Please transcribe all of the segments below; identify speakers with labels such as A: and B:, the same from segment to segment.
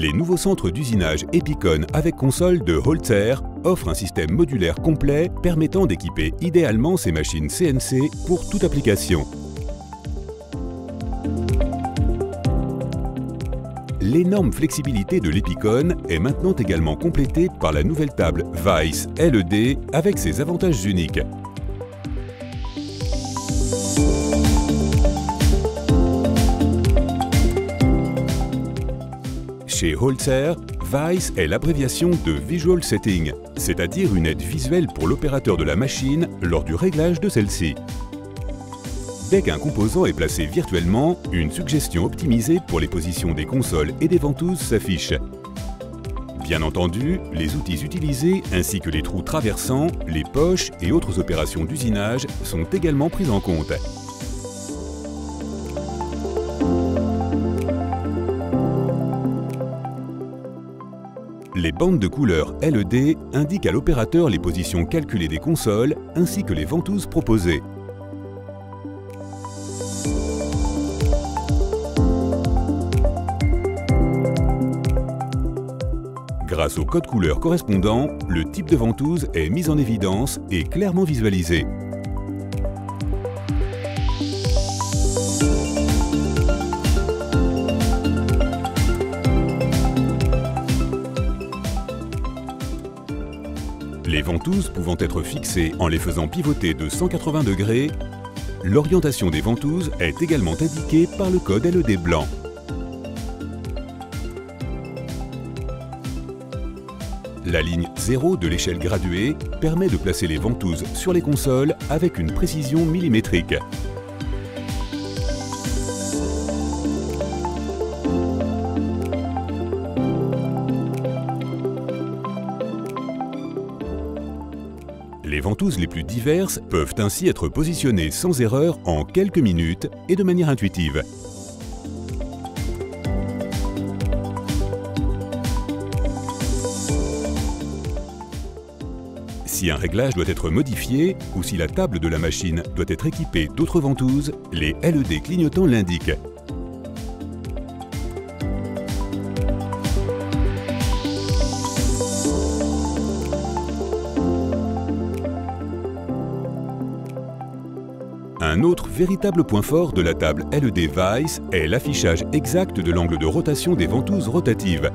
A: Les nouveaux centres d'usinage Epicon avec console de Holzer offrent un système modulaire complet permettant d'équiper idéalement ces machines CNC pour toute application. L'énorme flexibilité de l'Epicon est maintenant également complétée par la nouvelle table Weiss LED avec ses avantages uniques. Chez Holzer, Weiss est l'abréviation de Visual Setting, c'est-à-dire une aide visuelle pour l'opérateur de la machine lors du réglage de celle-ci. Dès qu'un composant est placé virtuellement, une suggestion optimisée pour les positions des consoles et des ventouses s'affiche. Bien entendu, les outils utilisés ainsi que les trous traversants, les poches et autres opérations d'usinage sont également pris en compte. Les bandes de couleur LED indiquent à l'opérateur les positions calculées des consoles ainsi que les ventouses proposées. Grâce au code couleur correspondant, le type de ventouse est mis en évidence et clairement visualisé. Les ventouses pouvant être fixées en les faisant pivoter de 180 degrés, l'orientation des ventouses est également indiquée par le code LED blanc. La ligne 0 de l'échelle graduée permet de placer les ventouses sur les consoles avec une précision millimétrique. Les ventouses les plus diverses peuvent ainsi être positionnées sans erreur en quelques minutes et de manière intuitive. Si un réglage doit être modifié ou si la table de la machine doit être équipée d'autres ventouses, les LED clignotants l'indiquent. Un autre véritable point fort de la table LED Weiss est l'affichage exact de l'angle de rotation des ventouses rotatives.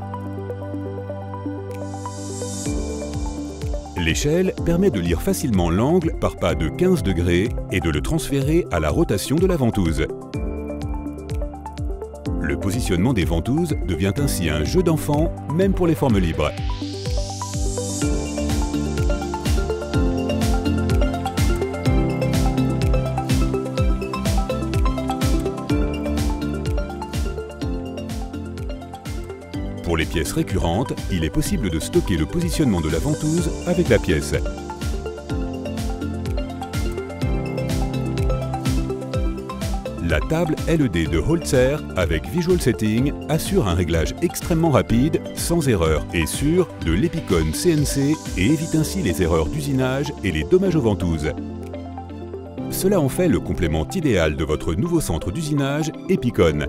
A: L'échelle permet de lire facilement l'angle par pas de 15 degrés et de le transférer à la rotation de la ventouse. Le positionnement des ventouses devient ainsi un jeu d'enfant, même pour les formes libres. Pour les pièces récurrentes, il est possible de stocker le positionnement de la ventouse avec la pièce. La table LED de Holzer avec Visual Setting assure un réglage extrêmement rapide, sans erreur et sûr de l'Epicon CNC et évite ainsi les erreurs d'usinage et les dommages aux ventouses. Cela en fait le complément idéal de votre nouveau centre d'usinage Epicon.